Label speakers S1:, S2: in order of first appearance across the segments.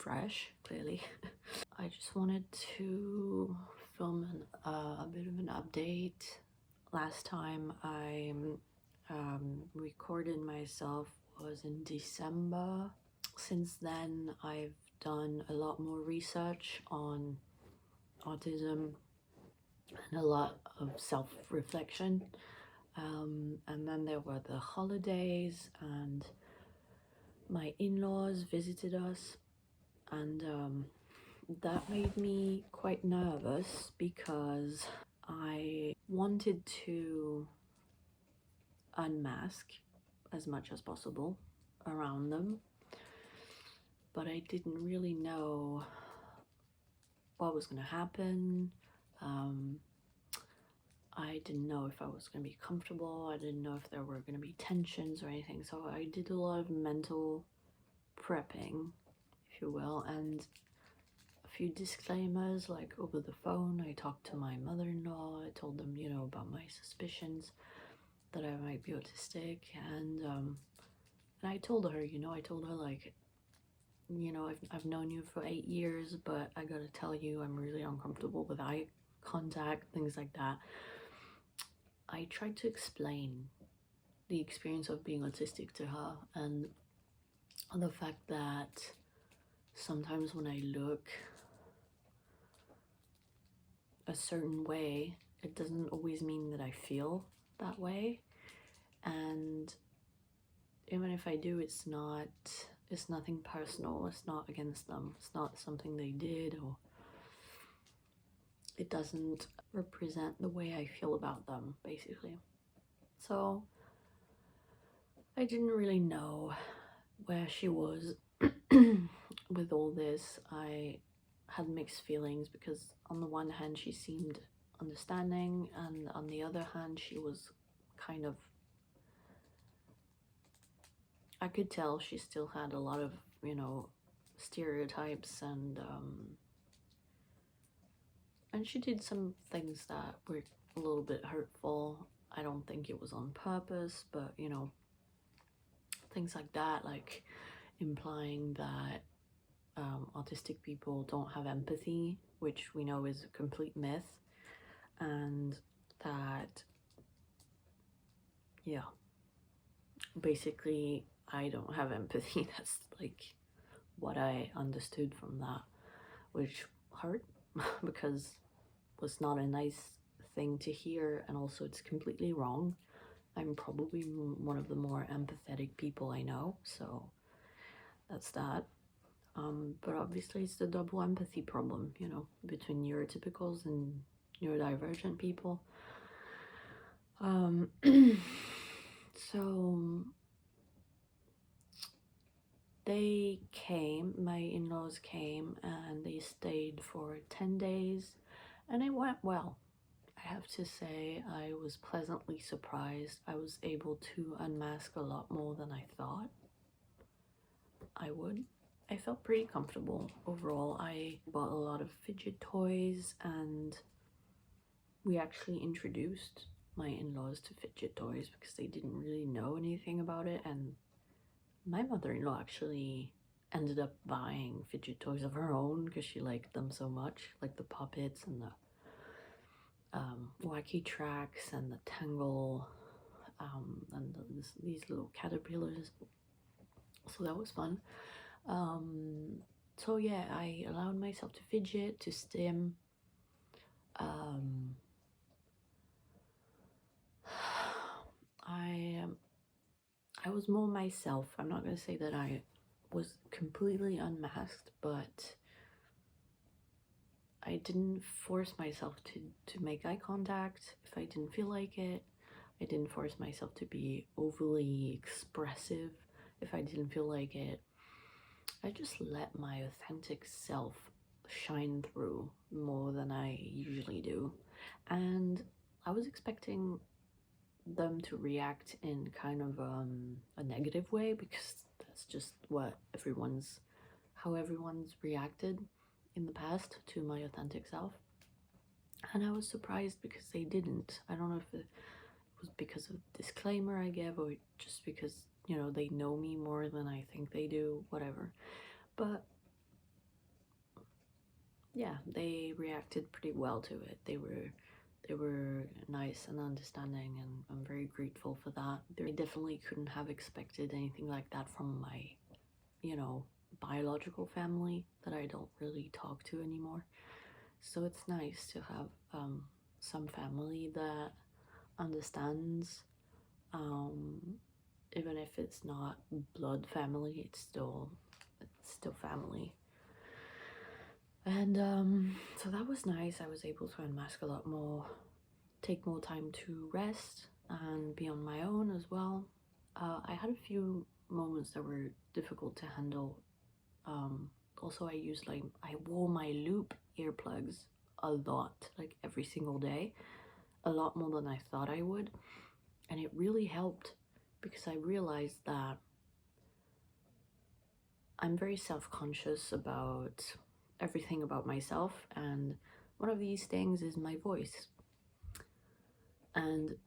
S1: fresh, clearly. I just wanted to film a bit of an update. Last time I recorded myself was in December. Since then, I've done a lot more research on autism and a lot of self-reflection. And then there were the holidays, and my in-laws visited us, and that made me quite nervous because I wanted to unmask as much as possible around them, but I didn't really know what was going to happen. I didn't know if I was going to be comfortable. I didn't know if there were going to be tensions or anything, so I did a lot of mental prepping, if you will, and a few disclaimers, like over the phone. I talked to my mother-in-law. I told them, you know, about my suspicions that I might be autistic, and I told her, you know, like, you know, I've known you for 8 years, but I gotta tell you, I'm really uncomfortable with eye contact, things like that. I tried to explain the experience of being autistic to her, and the fact that sometimes when I look a certain way, it doesn't always mean that I feel that way, and even if I do, it's nothing personal. It's not against them. It's not something they did, or it doesn't represent the way I feel about them, basically. So I didn't really know where she was with all this. I had mixed feelings because on the one hand she seemed understanding, and on the other hand she was kind of, I could tell she still had a lot of, you know, stereotypes, and she did some things that were a little bit hurtful. I don't think it was on purpose, but, you know, things like that, like implying that autistic people don't have empathy, which we know is a complete myth, and that, yeah, basically I don't have empathy. That's like what I understood from that, which hurt because it was not a nice thing to hear, and also it's completely wrong. I'm probably one of the more empathetic people I know, so that's that. But obviously it's the double empathy problem, you know, between neurotypicals and neurodivergent people. So they came, my in-laws came, and they stayed for 10 days, and it went well. I have to say, I was pleasantly surprised. I was able to unmask a lot more than I thought I would. I felt pretty comfortable overall. I bought a lot of fidget toys, and we actually introduced my in-laws to fidget toys because they didn't really know anything about it, and my mother-in-law actually ended up buying fidget toys of her own because she liked them so much, like the puppets and the wacky tracks and the tangle, and these little caterpillars. So that was fun. So yeah, I allowed myself to fidget, to stim. I was more myself. I'm not gonna say that I was completely unmasked, but I didn't force myself to make eye contact if I didn't feel like it. I didn't force myself to be overly expressive if I didn't feel like it. I just let my authentic self shine through more than I usually do. And I was expecting them to react in kind of a negative way, because that's just how everyone's reacted in the past to my authentic self. And I was surprised because they didn't. I don't know if it was because of the disclaimer I gave, or just because, you know, they know me more than I think they do, whatever. But yeah, they reacted pretty well to it. They were nice and understanding, and I'm very grateful for that. I definitely couldn't have expected anything like that from my, you know, biological family that I don't really talk to anymore. So it's nice to have some family that understands, um, even if it's not blood family, it's still family. And so that was nice. I was able to unmask a lot more, take more time to rest and be on my own as well. I had a few moments that were difficult to handle. Um, Also, I wore my loop earplugs a lot, like every single day, a lot more than I thought I would, and it really helped because I realized that I'm very self-conscious about everything about myself, and one of these things is my voice. And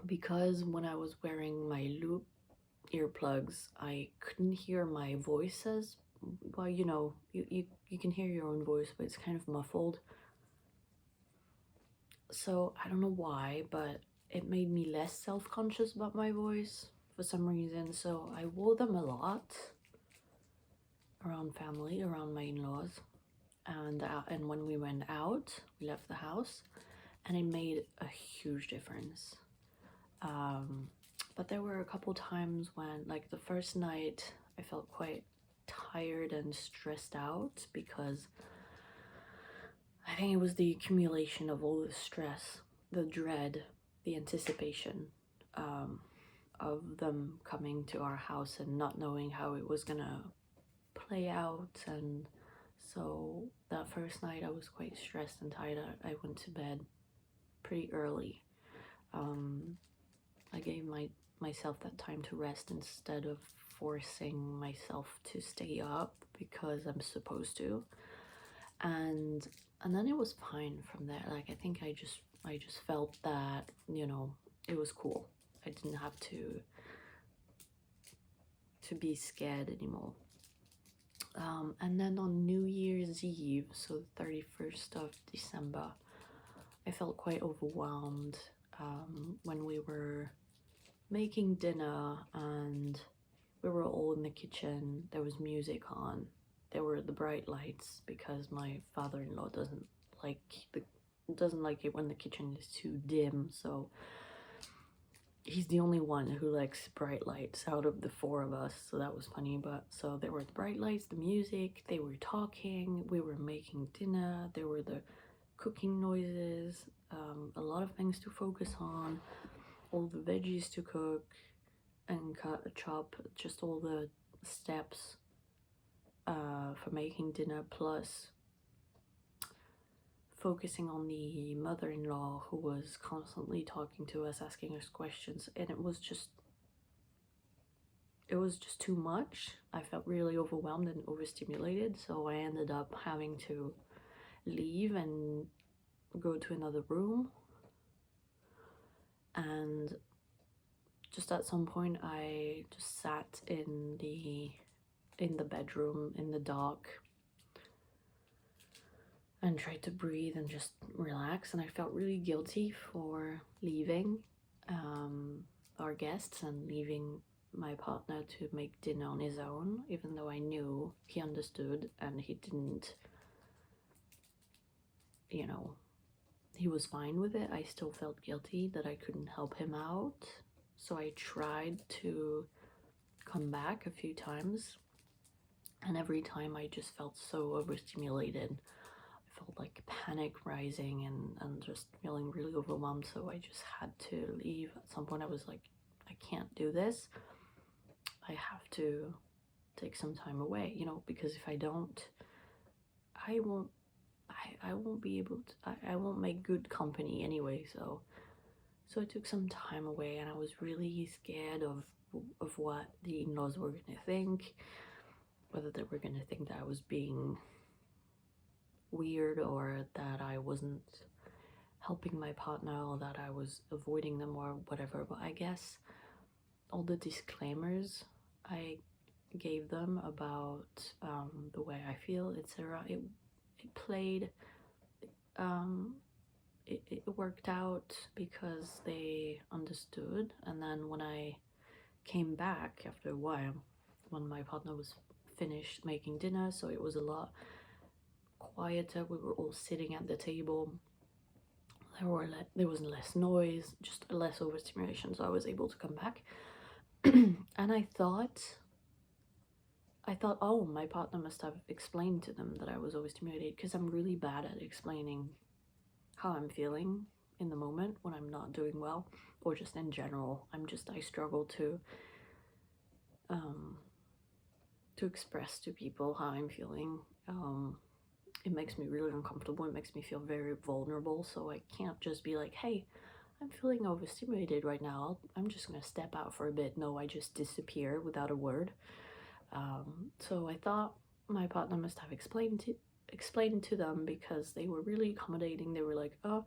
S1: because when I was wearing my loop earplugs, I couldn't hear my voice as well. You can hear your own voice, but it's kind of muffled. So I don't know why, but it made me less self-conscious about my voice for some reason. So I wore them a lot around family, around my in-laws, and when we went out, we left the house, and it made a huge difference. Um, but there were a couple times when, like the first night, I felt quite tired and stressed out because I think it was the accumulation of all the stress, the dread, the anticipation, um, of them coming to our house and not knowing how it was gonna play out. And so that first night I was quite stressed and tired. I went to bed pretty early. Um, I gave myself that time to rest instead of forcing myself to stay up because I'm supposed to. And then it was fine from there. Like I just felt that, it was cool. I didn't have to be scared anymore. And then on New Year's Eve, so the 31st of December, I felt quite overwhelmed when we were making dinner and we were all in the kitchen. There was music on. There were the bright lights because my father-in-law like doesn't like it when the kitchen is too dim. So he's the only one who likes bright lights out of the four of us. So that was funny. But so there were the bright lights, the music. They were talking. We were making dinner. There were the cooking noises. A lot of things to focus on. All the veggies to cook and chop, just all the steps for making dinner, plus focusing on the mother-in-law who was constantly talking to us, asking us questions, and it was just too much. I felt really overwhelmed and overstimulated, so I ended up having to leave and go to another room. And just at some point I just sat in the bedroom in the dark and tried to breathe and just relax. And I felt really guilty for leaving our guests and leaving my partner to make dinner on his own, even though I knew he understood and he didn't, he was fine with it. I still felt guilty that I couldn't help him out. So I tried to come back a few times, and every time I just felt so overstimulated. I felt like panic rising and just feeling really overwhelmed. So I just had to leave. At some point I was like, I can't do this. I have to take some time away, because if I don't, I won't I won't be able to, I won't make good company anyway. So I took some time away, and I was really scared of what the in-laws were gonna think, whether they were gonna think that I was being weird or that I wasn't helping my partner or that I was avoiding them or whatever. But I guess all the disclaimers I gave them about the way I feel, etc., it played. It worked out because they understood, and then when I came back after a while, when my partner was finished making dinner, so it was a lot quieter. We were all sitting at the table. There was less noise, just less overstimulation, so I was able to come back. And I thought, oh, my partner must have explained to them that I was overstimulated, because I'm really bad at explaining how I'm feeling in the moment when I'm not doing well, or just in general. I struggle to express to people how I'm feeling. It makes me really uncomfortable. It makes me feel very vulnerable. So I can't just be like, hey, I'm feeling overstimulated right now. I'm just gonna step out for a bit. No, I just disappear without a word. So I thought my partner must have explained to them, because they were really accommodating. They were like, oh,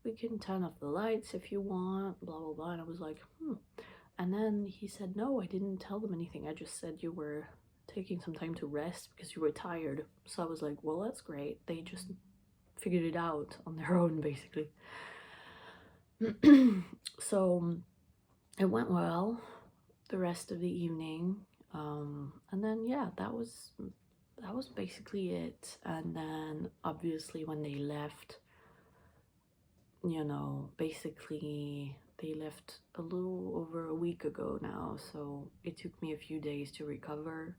S1: we can turn off the lights if you want, blah blah blah. And I was like, And then he said, no, I didn't tell them anything. I just said you were taking some time to rest because you were tired. So I was like, well, that's great. They just figured it out on their own, basically. So it went well the rest of the evening. And then, yeah, that was basically it. And then obviously when they left, basically they left a little over a week ago now, so it took me a few days to recover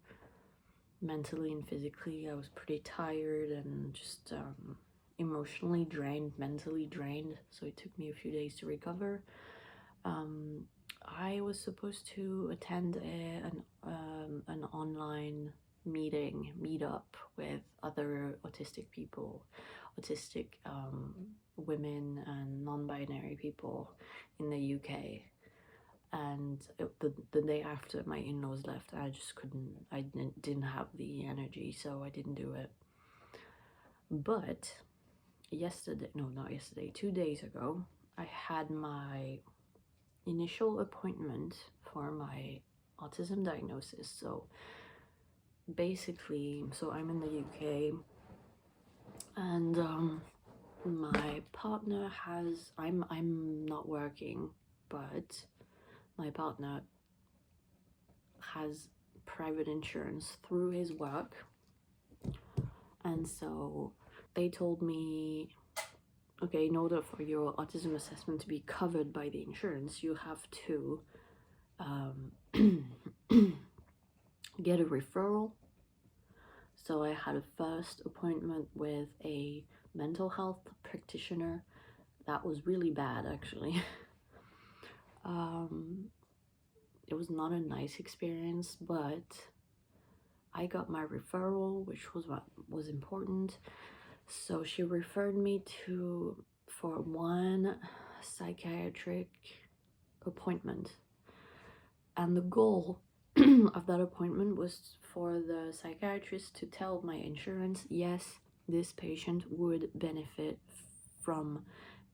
S1: mentally and physically. I was pretty tired and just emotionally drained, mentally drained, so it took me a few days to recover. I was supposed to attend an online meetup with other autistic people, autistic women and non-binary people in the UK. And the day after my in-laws left, I just didn't have the energy, so I didn't do it. But not yesterday, 2 days ago, I had my initial appointment for my autism diagnosis. So basically, I'm in the UK, and my partner I'm not working, but my partner has private insurance through his work, and so they told me, okay, in order for your autism assessment to be covered by the insurance, you have to get a referral. So I had a first appointment with a mental health practitioner. That was really bad, actually. It was not a nice experience, but I got my referral, which was what was important. So she referred me for one psychiatric appointment, and the goal of that appointment was for the psychiatrist to tell my insurance, yes, this patient would benefit from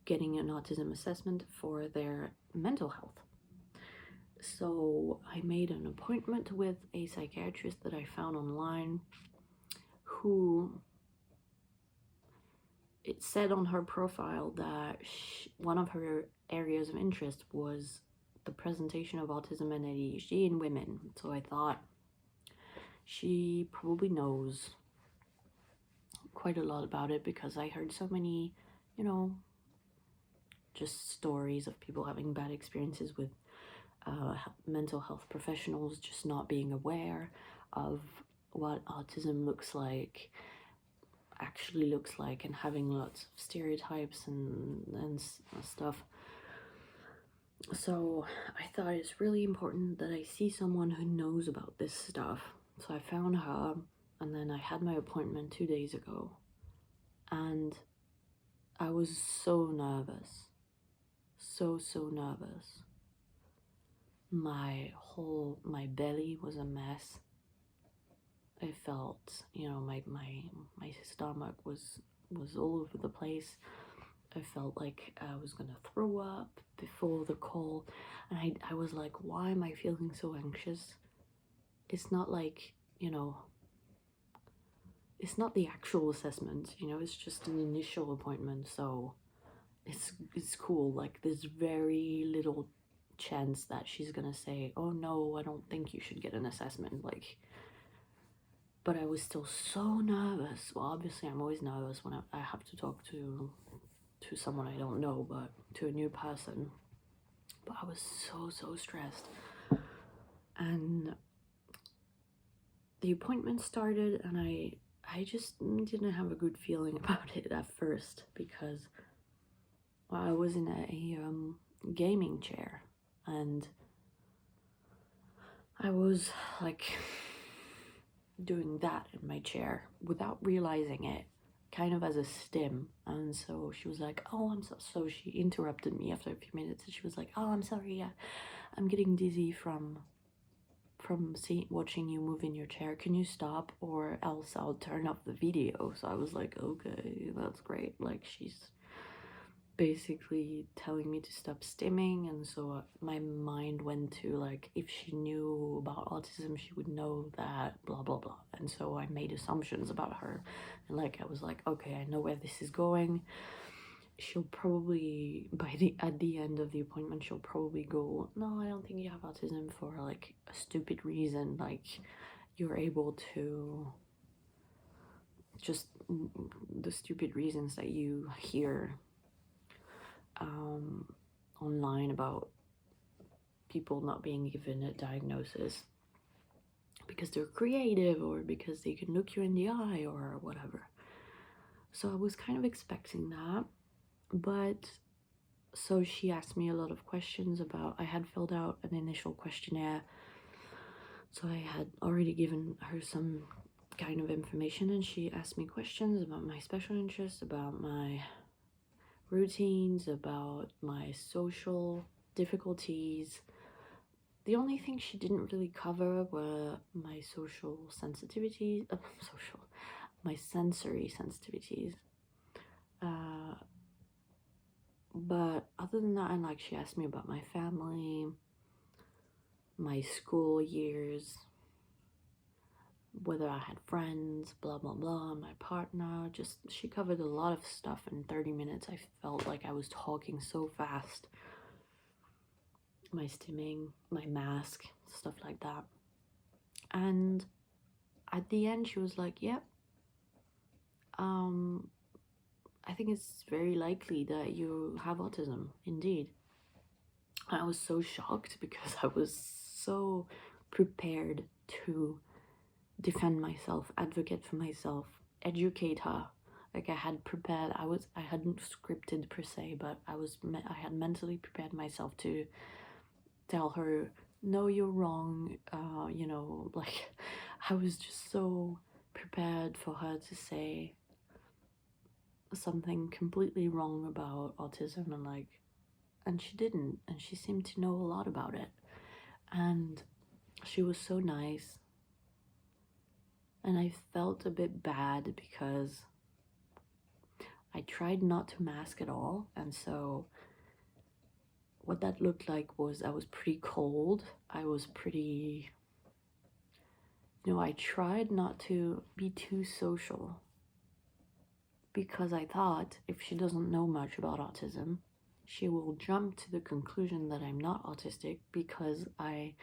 S1: getting an autism assessment for their mental health. So I made an appointment with a psychiatrist that I found online, who it said on her profile that one of her areas of interest was the presentation of autism and ADHD in women. So I thought, she probably knows quite a lot about it, because I heard so many, just stories of people having bad experiences with mental health professionals just not being aware of what autism actually looks like, and having lots of stereotypes and stuff. So I thought it's really important that I see someone who knows about this stuff. So I found her, and then I had my appointment 2 days ago, and I was so nervous, so nervous. My belly was a mess. I felt, my stomach was all over the place. I felt like I was gonna throw up before the call, and I was like, why am I feeling so anxious? It's not like, it's not the actual assessment, you know, it's just an initial appointment, so it's cool. Like, there's very little chance that she's gonna say, oh no, I don't think you should get an assessment, like. But I was still so nervous. Well, obviously I'm always nervous when I have to talk to someone I don't know, but to a new person. But I was so stressed. And the appointment started, and I just didn't have a good feeling about it at first, because, well, I was in a gaming chair, and I was like doing that in my chair without realizing it, kind of as a stim. And so she was like, oh, I'm so she interrupted me after a few minutes, and she was like, oh, I'm sorry, I'm getting dizzy from watching you move in your chair. Can you stop, or else I'll turn off the video? So I was like, okay, that's great. Like, she's basically telling me to stop stimming. And so my mind went to, like, if she knew about autism, she would know that blah blah blah. And so I made assumptions about her, and like, I was like, okay, I know where this is going. She'll probably, at the end of the appointment, she'll probably go, no, I don't think you have autism for like a stupid reason, like you're able to just the stupid reasons that you hear online about people not being given a diagnosis because they're creative, or because they can look you in the eye, or whatever. So I was kind of expecting that. But so she asked me a lot of questions about, I had filled out an initial questionnaire, so I had already given her some kind of information, and she asked me questions about my special interests, about my routines, about my social difficulties. The only thing she didn't really cover were my social sensitivities, my sensory sensitivities. But other than that, and like, she asked me about my family, my school years, whether I had friends, blah blah blah, my partner. Just, she covered a lot of stuff in 30 minutes. I felt like I was talking so fast. My stimming, my mask, stuff like that. And at the end, she was like, yep, I think it's very likely that you have autism, indeed. I was so shocked, because I was so prepared to defend myself, advocate for myself, educate her. Like, I had prepared, I hadn't scripted per se, but I had mentally prepared myself to tell her, no, you're wrong, you know, like, I was just so prepared for her to say something completely wrong about autism, and like, and she didn't, and she seemed to know a lot about it, and she was so nice. And I felt a bit bad, because I tried not to mask at all, and so what that looked like was I was pretty cold. I was pretty, you know, I tried not to be too social, because I thought, if she doesn't know much about autism, she will jump to the conclusion that I'm not autistic, because I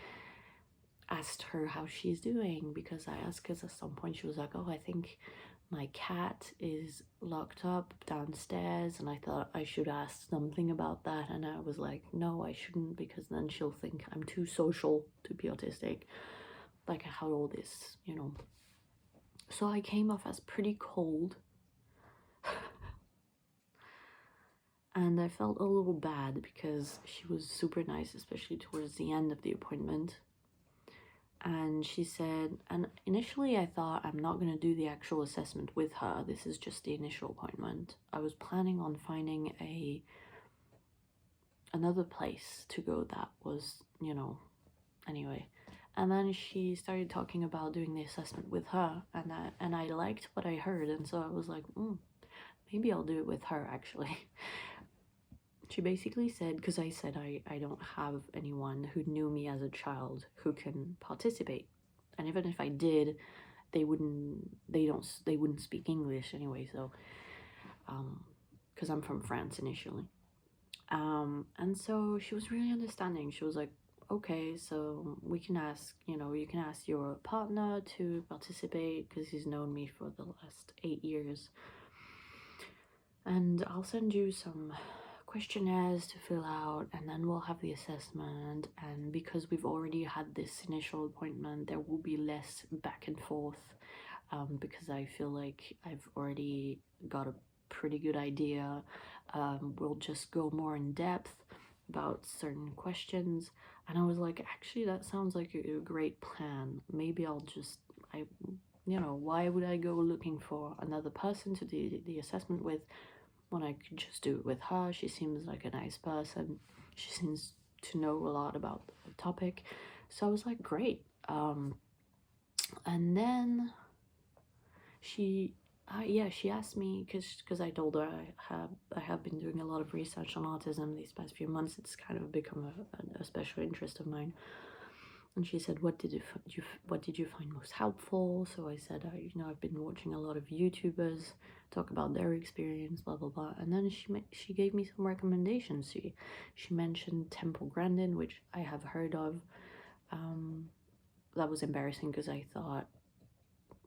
S1: asked her how she's doing. Because I asked, because at some point she was like, oh, I think my cat is locked up downstairs, and I thought I should ask something about that, and I was like, no, I shouldn't, because then she'll think I'm too social to be autistic, like how all this, you know. So I came off as pretty cold. And I felt a little bad, because she was super nice, especially towards the end of the appointment. And she said, and initially I thought, I'm not going to do the actual assessment with her. This is just the initial appointment. I was planning on finding another place to go that was, you know, anyway. And then she started talking about doing the assessment with her, and I liked what I heard, and so I was like, maybe I'll do it with her, actually. She basically said, because I said I don't have anyone who knew me as a child who can participate. And even if I did, they wouldn't speak English anyway, so because I'm from France initially. And so she was really understanding. She was like, okay, so we can ask, you can ask your partner to participate because he's known me for the last 8 years. And I'll send you some questionnaires to fill out, and then we'll have the assessment. And because we've already had this initial appointment, there will be less back and forth, because I feel like I've already got a pretty good idea. We'll just go more in depth about certain questions. And I was like, actually, that sounds like a great plan. Maybe why would I go looking for another person to do the assessment with when I could just do it with her? She seems like a nice person. She seems to know a lot about the topic. So I was like, great. And then she asked me, because I told her I have been doing a lot of research on autism these past few months. It's kind of become a special interest of mine. And she said, what did you find most helpful? So I said, I've been watching a lot of YouTubers talk about their experience, blah blah blah. And then she gave me some recommendations. She mentioned Temple Grandin, which I have heard of. That was embarrassing because I thought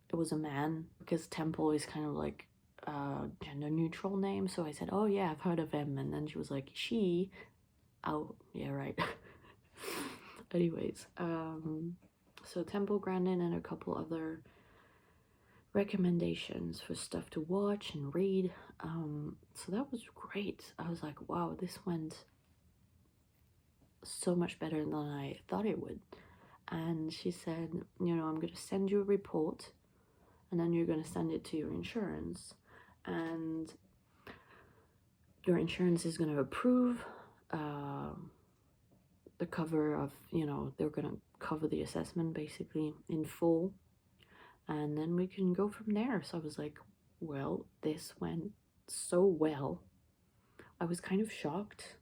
S1: it was a man, because Temple is kind of like a gender neutral name. So I said, oh yeah, I've heard of him. And then she was like, she. Oh yeah, right. Anyways, so Temple Grandin and a couple other recommendations for stuff to watch and read. So that was great. I was like, wow, this went so much better than I thought it would. And she said, I'm going to send you a report, and then you're going to send it to your insurance, and your insurance is going to approve the cover of, they're going to cover the assessment basically in full, and then we can go from there. So I was like, well, this went so well. I was kind of shocked,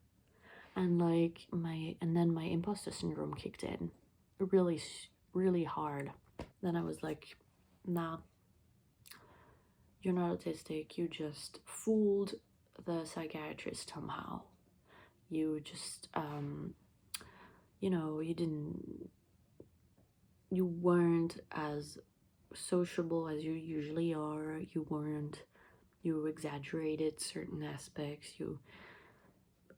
S1: and then my imposter syndrome kicked in really, really hard. Then I was like, nah, you're not autistic. You just fooled the psychiatrist somehow. You just, you weren't as sociable as you usually are. You exaggerated certain aspects.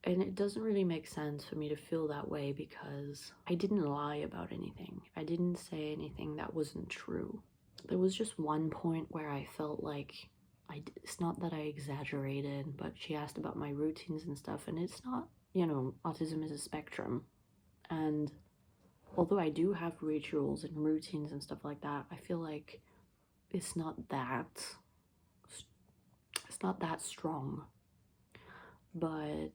S1: And it doesn't really make sense for me to feel that way, because I didn't lie about anything. I didn't say anything that wasn't true. There was just one point where I felt like it's not that I exaggerated, but she asked about my routines and stuff, and it's not, autism is a spectrum. And although I do have rituals and routines and stuff like that, I feel like it's not that strong. But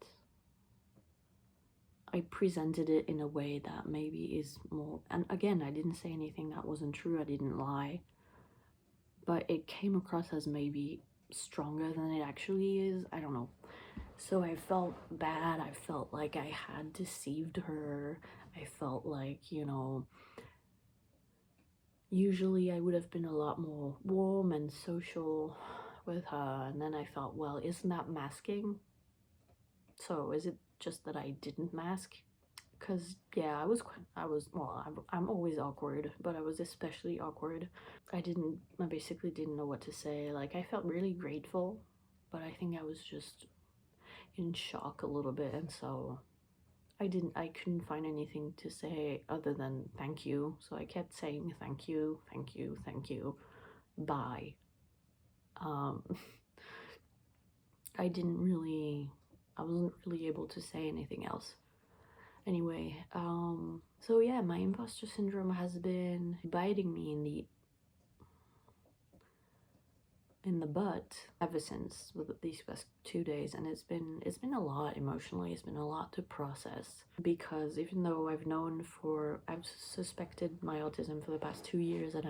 S1: I presented it in a way that maybe is more, and again, I didn't say anything that wasn't true. I didn't lie, but it came across as maybe stronger than it actually is. I don't know. So I felt bad. I felt like I had deceived her. I felt like, usually I would have been a lot more warm and social with her. And then I felt, well, isn't that masking? So is it just that I didn't mask? Because, yeah, I'm always awkward, but I was especially awkward. I basically didn't know what to say. Like, I felt really grateful, but I think I was just in shock a little bit, and so I couldn't find anything to say other than thank you. So I kept saying thank you, thank you, thank you, bye. I wasn't really able to say anything else. Anyway, so yeah, my imposter syndrome has been biting me in the butt ever since these past 2 days, and it's been a lot emotionally. It's been a lot to process, because even though I've suspected my autism for the past 2 years, and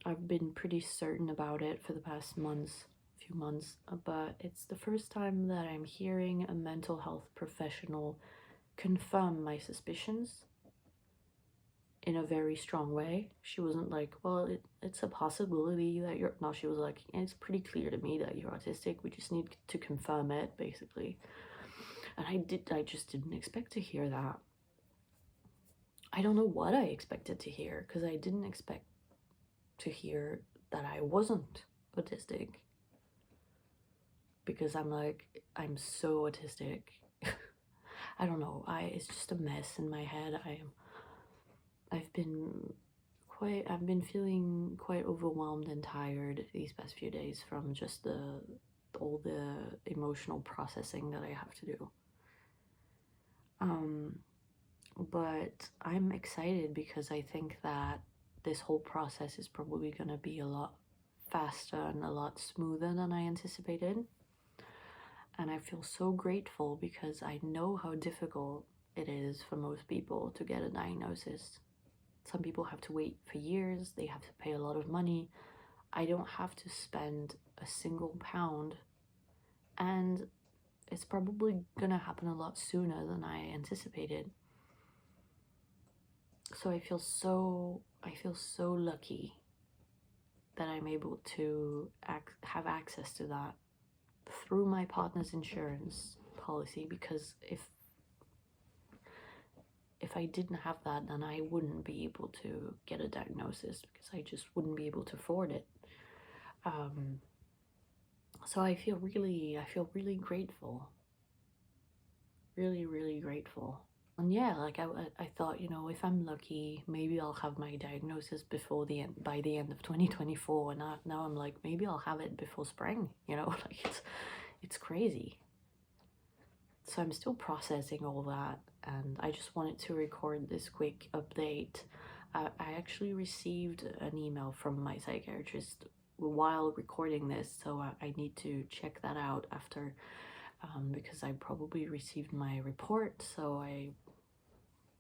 S1: I've been pretty certain about it for the past few months, but it's the first time that I'm hearing a mental health professional confirm my suspicions. in a very strong way. She wasn't like, well, it's a possibility that you're, no, she was like, it's pretty clear to me that you're autistic, we just need to confirm it, basically. And I just didn't expect to hear that. I don't know what I expected to hear, because I didn't expect to hear that I wasn't autistic, because I'm like, I'm so autistic. I don't know, it's just a mess in my head. I've been feeling quite overwhelmed and tired these past few days from just all the emotional processing that I have to do. But I'm excited because I think that this whole process is probably going to be a lot faster and a lot smoother than I anticipated. And I feel so grateful because I know how difficult it is for most people to get a diagnosis. Some people have to wait for years, they have to pay a lot of money. I don't have to spend a single pound, and it's probably gonna happen a lot sooner than I anticipated. So I feel so lucky that I'm able to have access to that through my partner's insurance policy, because if I didn't have that, then I wouldn't be able to get a diagnosis, because I just wouldn't be able to afford it. So I feel really grateful, really grateful. And yeah, like I thought, you know, if I'm lucky, maybe I'll have my diagnosis by the end of 2024. And now I'm like, maybe I'll have it before spring, you know. Like it's crazy. So I'm still processing all that, and I just wanted to record this quick update. I actually received an email from my psychiatrist while recording this, so I need to check that out after, because I probably received my report, so I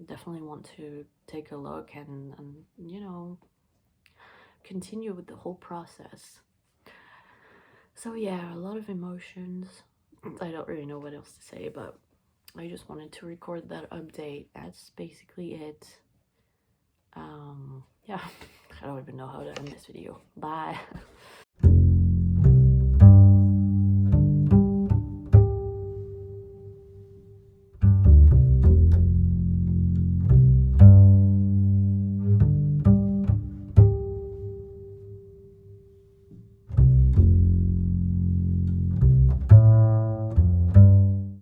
S1: definitely want to take a look and you know, continue with the whole process. So yeah, a lot of emotions. I don't really know what else to say, but I just wanted to record that update. That's basically it. Yeah, I don't even know how to end this video. Bye.